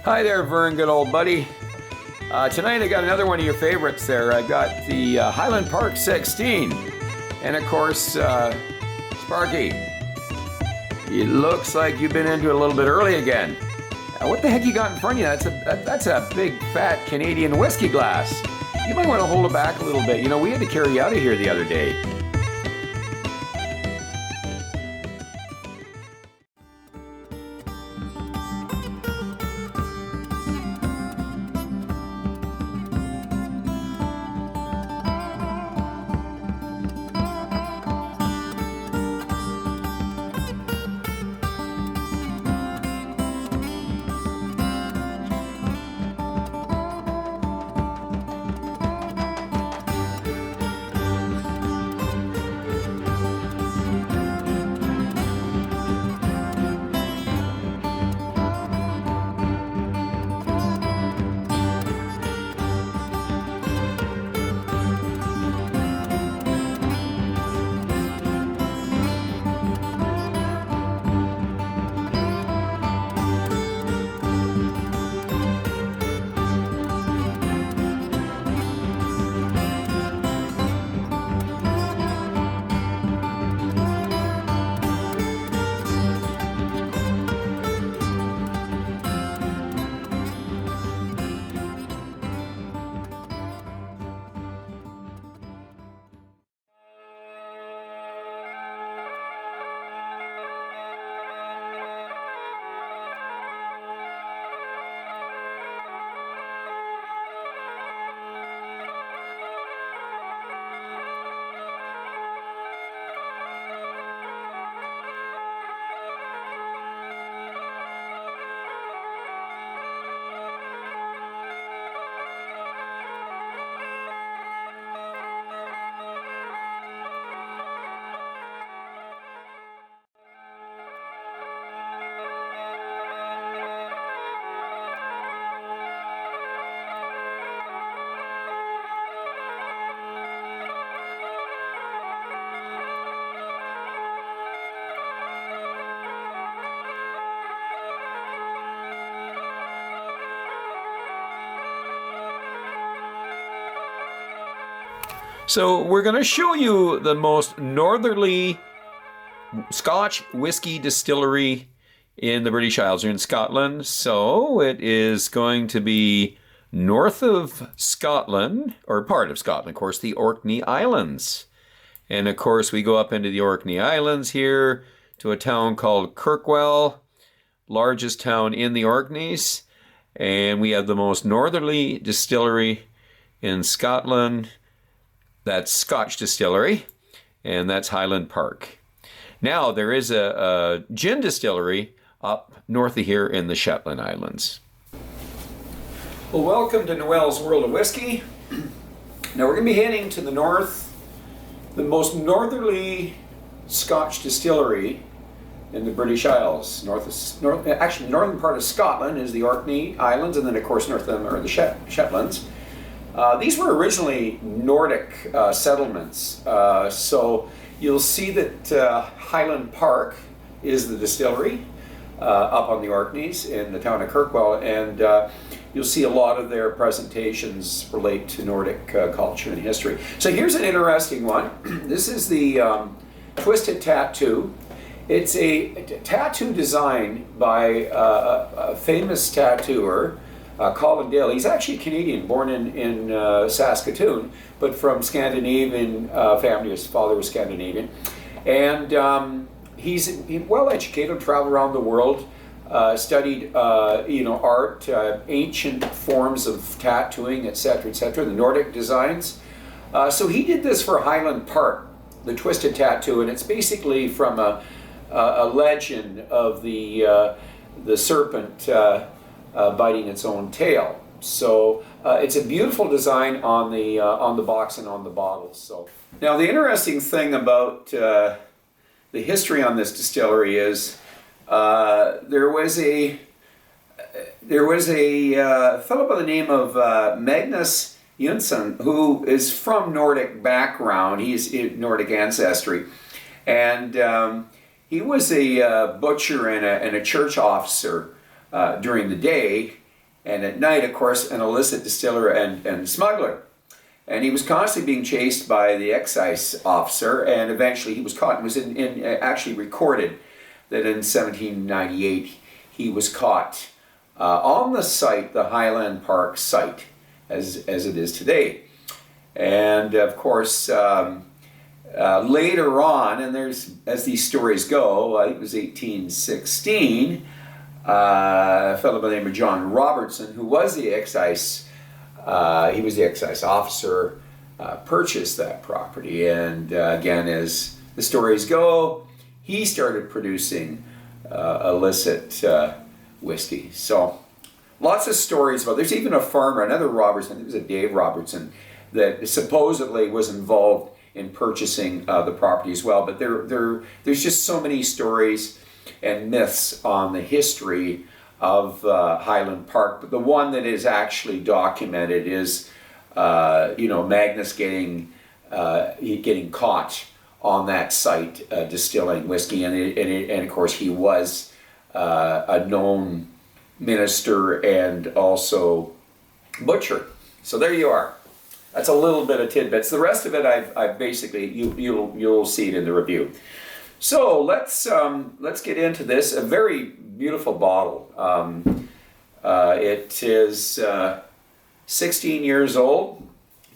Hi there, Vern, good old buddy. Tonight I got another one of your favorites there. I got the Highland Park 16. And of course, Sparky, it looks like you've been into it a little bit early again. What the heck you got in front of you? That's a big, fat Canadian whiskey glass. You might want to hold it back a little bit. You know, we had to carry you out of here the other day. So we're going to show you the most northerly Scotch whiskey distillery in the British Isles. You're in Scotland, so it is going to be north of Scotland, or part of Scotland, of course, the Orkney Islands. And of course, we go up into the Orkney Islands here to a town called Kirkwell, largest town in the Orkneys. And we have the most northerly distillery in Scotland. That's Scotch distillery, and that's Highland Park. Now, there is a gin distillery up north of here in the Shetland Islands. Well, welcome to Noel's World of Whiskey. Now, we're going to be heading to the north. The most northerly Scotch distillery in the British Isles. Actually, the northern part of Scotland is the Orkney Islands, and then, of course, north of them are the Shetlands. These were originally Nordic settlements, so you'll see that Highland Park is the distillery up on the Orkneys in the town of Kirkwell, and you'll see a lot of their presentations relate to Nordic culture and history. So here's an interesting one. This is the Twisted Tatoo. It's a tattoo design by a famous tattooer, Colin Dale. He's actually Canadian, born in Saskatoon, but from Scandinavian family. His father was Scandinavian. And he's well educated, traveled around the world, studied art, ancient forms of tattooing, etc., the Nordic designs. So he did this for Highland Park, the Twisted Tatoo, and it's basically from a legend of the serpent biting its own tail. So it's a beautiful design on the box and on the bottles. So now the interesting thing about the history on this distillery is there was a fellow by the name of Magnus Jönsson, who is from Nordic background. He's Nordic ancestry, and he was a butcher and a church officer during the day, and at night, of course, an illicit distiller and smuggler. And he was constantly being chased by the excise officer, and eventually he was caught. It was actually recorded that in 1798 he was caught on the site, the Highland Park site, as it is today. And of course, later on, and as these stories go, I think it was 1816, a fellow by the name of John Robertson, who was the excise, he was the excise officer, purchased that property. And again, as the stories go, he started producing illicit whiskey. So lots of stories about. There's even a farmer, another Robertson, it was a Dave Robertson, that supposedly was involved in purchasing the property as well. But there's just so many stories and myths on the history of Highland Park. But the one that is actually documented is, Magnus getting caught on that site distilling whiskey, and of course he was a known minister and also butcher. So there you are. That's a little bit of tidbits. The rest of it, I've basically you'll see it in the review. So let's get into this. A very beautiful bottle. It is 16 years old,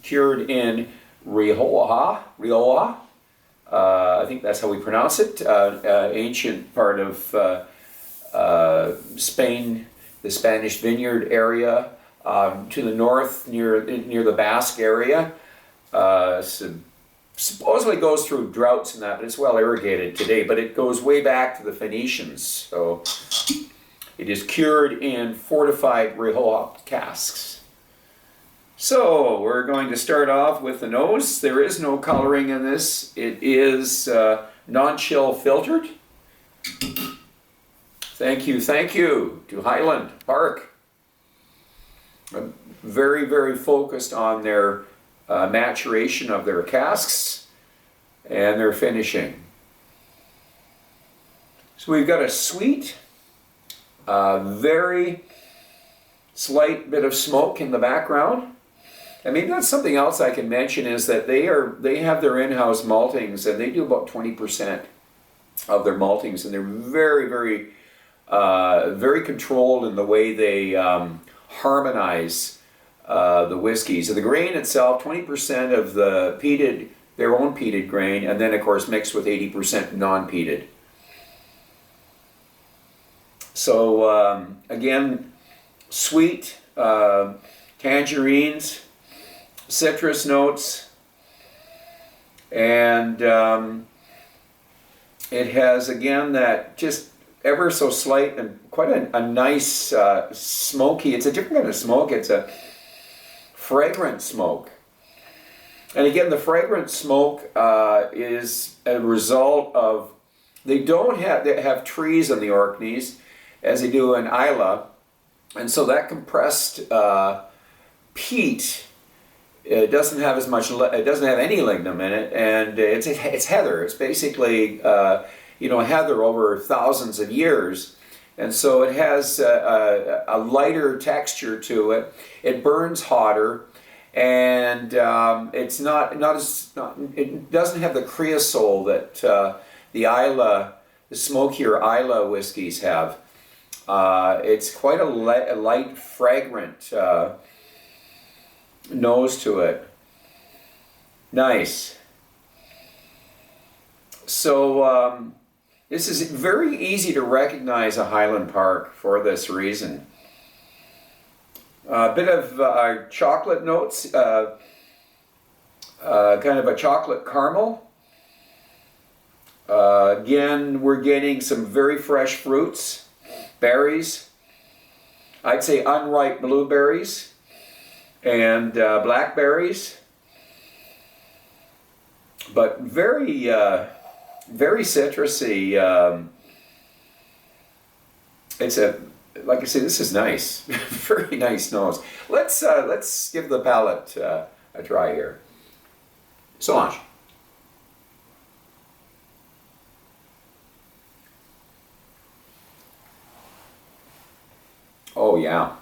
cured in Rioja. I think that's how we pronounce it. Ancient part of Spain, the Spanish vineyard area. To the north, near the Basque area. Supposedly goes through droughts and that, but it's well irrigated today. But it goes way back to the Phoenicians. So it is cured in fortified Rioja casks. So we're going to start off with the nose. There is no coloring in this. It is non-chill filtered. Thank you to Highland Park. Very, very focused on their maturation of their casks and their finishing. So we've got a sweet, very slight bit of smoke in the background. And maybe that's something else I can mention is that they have their in-house maltings, and they do about 20% of their maltings, and they're very, very, very controlled in the way they harmonize the whiskeys. So the grain itself, 20% of their own peated grain, and then of course mixed with 80% non-peated. So again, sweet, tangerines, citrus notes, and it has again that just ever so slight and quite a nice smoky, it's a different kind of smoke, it's a fragrant smoke. And again, the fragrant smoke is a result of, they have trees in the Orkneys as they do in Islay, and so that compressed peat, it doesn't have as much, it doesn't have any lignum in it, and it's heather. It's basically heather over thousands of years, and so it has a lighter texture to it. It burns hotter, and it doesn't have the creosole that the smokier Islay whiskeys have. It's quite a light, fragrant nose to it. Nice. So this is very easy to recognize a Highland Park for this reason. A bit of chocolate notes, kind of a chocolate caramel. Again, we're getting some very fresh fruits, berries. I'd say unripe blueberries and blackberries, but very, very citrusy. Like I say, this is nice, very nice nose. Let's give the palate a try here. Solange. Oh yeah.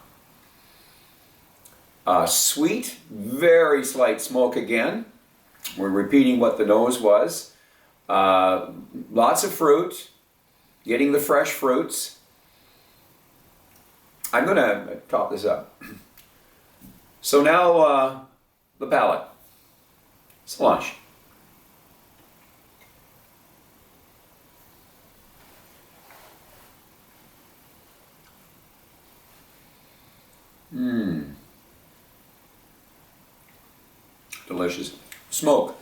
Sweet, very slight smoke again. We're repeating what the nose was. Lots of fruit, getting the fresh fruits. I'm going to top this up. So now the palate. Solange. Delicious. Smoke.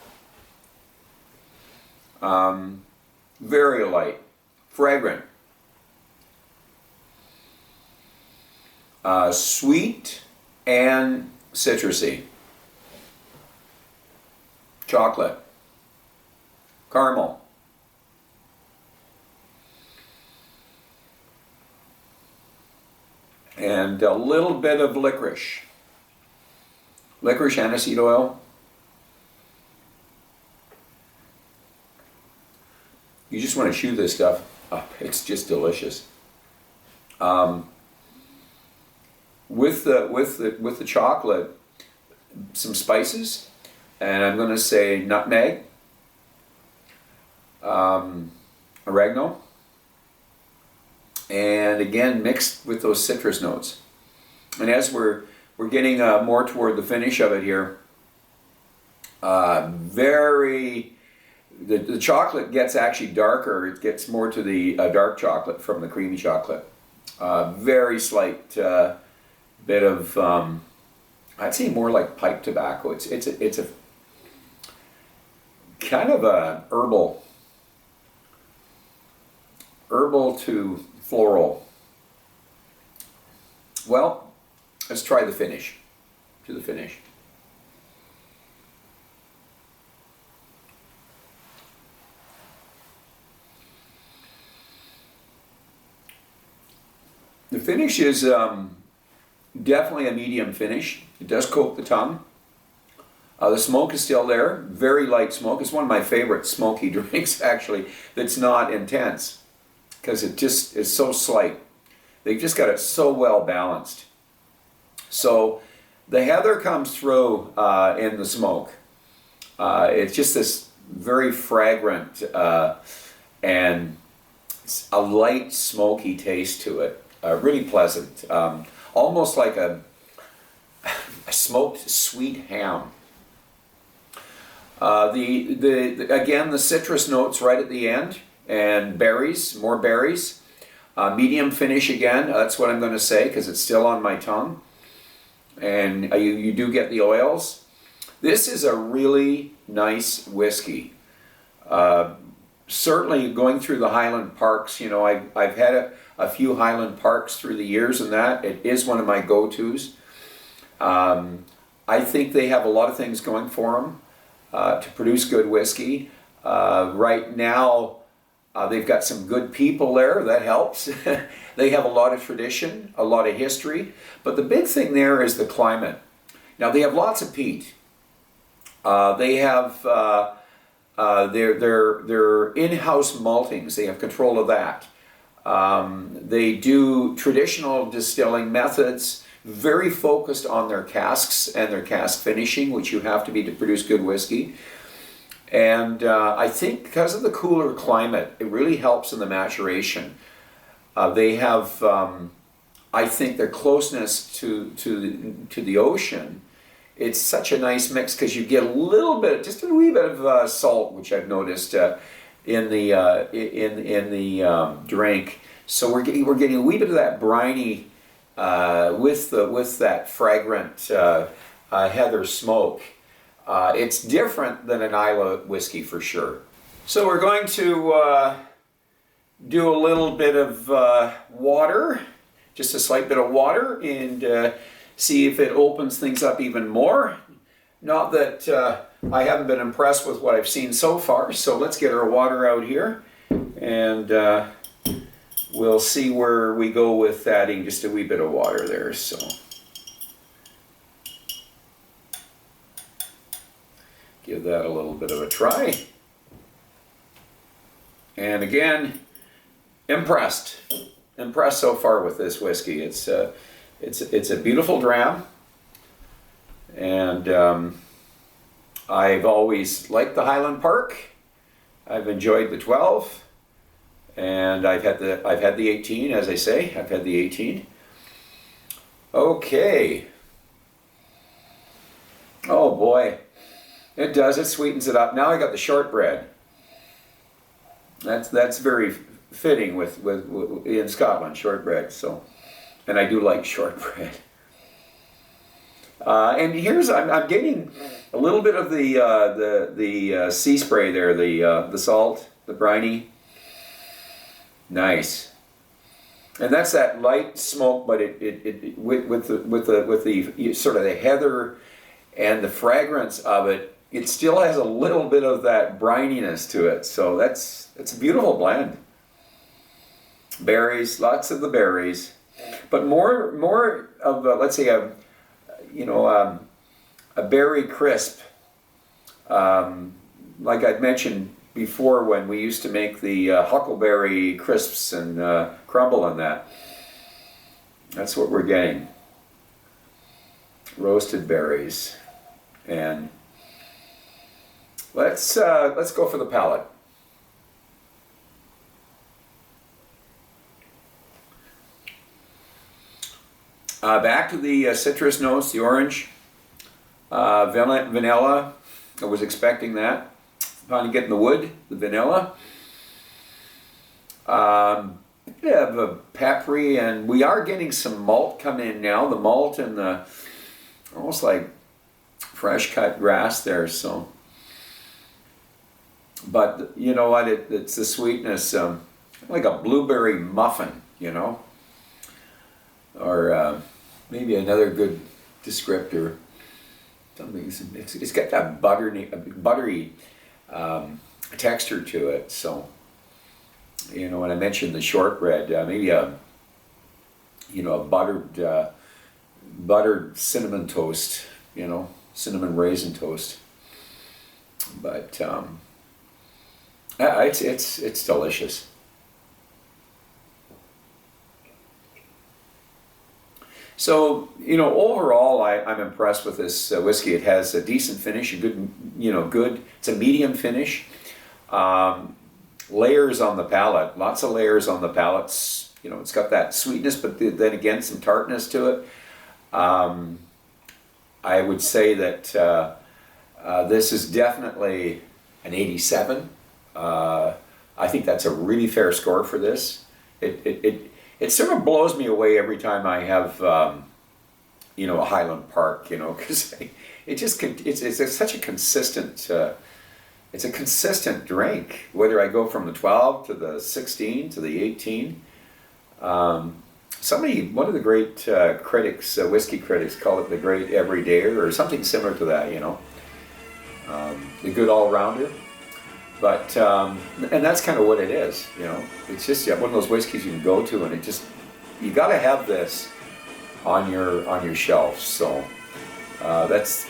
Very light. Fragrant. Sweet and citrusy. Chocolate. Caramel. And a little bit of licorice. Licorice, aniseed oil. You just want to chew this stuff up. It's just delicious. With the chocolate, some spices, and I'm going to say nutmeg, oregano, and again mixed with those citrus notes. And as we're getting more toward the finish of it here, the chocolate gets actually darker. It gets more to the dark chocolate from the creamy chocolate. Very slight bit of, I'd say more like pipe tobacco. It's a kind of a herbal to floral. Well, let's try the finish. To the finish. The finish is definitely a medium finish. It does coat the tongue. The smoke is still there, very light smoke. It's one of my favorite smoky drinks actually that's not intense because it just is so slight. They've just got it so well balanced. So the heather comes through in the smoke. It's just this very fragrant and a light smoky taste to it. Really pleasant, almost like a smoked sweet ham. Again, the citrus notes right at the end, and berries, more berries. Medium finish again, that's what I'm going to say because it's still on my tongue. And you do get the oils. This is a really nice whiskey. Certainly going through the Highland Parks, you know, I've had a few Highland Parks through the years, and that it is one of my go-tos. I think they have a lot of things going for them to produce good whiskey. Right now, they've got some good people there, that helps. They have a lot of tradition, a lot of history, but the big thing there is the climate. Now they have lots of peat. They have their in-house maltings. They have control of that. They do traditional distilling methods, very focused on their casks and their cask finishing, which you have to be to produce good whiskey. And I think because of the cooler climate, it really helps in the maturation. They have, I think, their closeness to the ocean. It's such a nice mix because you get a little bit, just a wee bit of salt, which I've noticed in the drink. So we're getting a wee bit of that briny with that fragrant heather smoke. It's different than an Islay whiskey for sure. So we're going to do a little bit of water, just a slight bit of water, and see if it opens things up even more. Not that I haven't been impressed with what I've seen so far, so let's get our water out here, and we'll see where we go with adding just a wee bit of water there. So give that a little bit of a try. And again, impressed so far with this whiskey. It's a beautiful dram. And I've always liked the Highland Park. I've enjoyed the 12, and I've had the 18, as I say. I've had the 18. Okay. Oh boy, it does. It sweetens it up. Now I got the shortbread. That's very fitting with in Scotland, shortbread. So, and I do like shortbread. And here's I'm getting a little bit of the sea spray there, the salt, the briny. Nice. And that's that light smoke, but it with the sort of the heather and the fragrance of it, it still has a little bit of that brininess to it. So it's a beautiful blend. Berries, lots of the berries, but more of let's say a berry crisp, like I'd mentioned before when we used to make the huckleberry crisps and crumble and that. That's what we're getting. Roasted berries. And let's go for the palate. Back to the citrus notes, the orange, vanilla. I was expecting that. Finally getting the wood, the vanilla. Bit of a peppery, and we are getting some malt come in now. The malt and the almost like fresh cut grass there. So, but you know what? It's the sweetness, like a blueberry muffin, you know, or maybe another good descriptor. Something. It's got that buttery texture to it. So, you know, when I mentioned the shortbread, maybe a buttered cinnamon toast, you know, cinnamon raisin toast. But it's delicious. So, you know, overall, I'm impressed with this whiskey. It has a decent finish, a good, it's a medium finish. Layers on the palate, lots of layers on the palate. You know, it's got that sweetness, but then again, some tartness to it. I would say that this is definitely an 87. I think that's a really fair score for this. It sort of blows me away every time I have, a Highland Park, because it's such a consistent, it's a consistent drink, whether I go from the 12 to the 16 to the 18. One of the great critics, whiskey critics, call it the great everydayer or something similar to that, the good all-rounder. But, and that's kind of what it is, It's just one of those whiskeys you can go to, and you got to have this on your shelf. So that's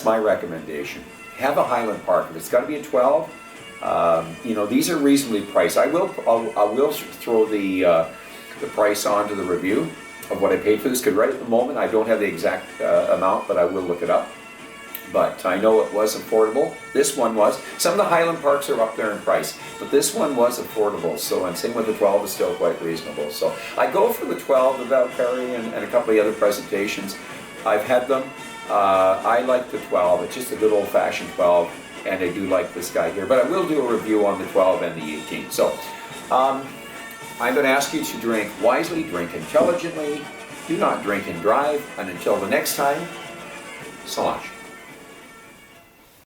my recommendation. Have a Highland Park. If it's got to be a 12, these are reasonably priced. I will throw the price onto the review of what I paid for this, because right at the moment I don't have the exact amount, but I will look it up. But I know it was affordable. This one was. Some of the Highland Parks are up there in price, but this one was affordable. So I'm saying with the 12 is still quite reasonable. So I go for the 12, the Valkyrie, and a couple of other presentations. I've had them. I like the 12. It's just a good old-fashioned 12, and I do like this guy here. But I will do a review on the 12 and the 18. So I'm going to ask you to drink wisely, drink intelligently. Do not drink and drive. And until the next time, so much.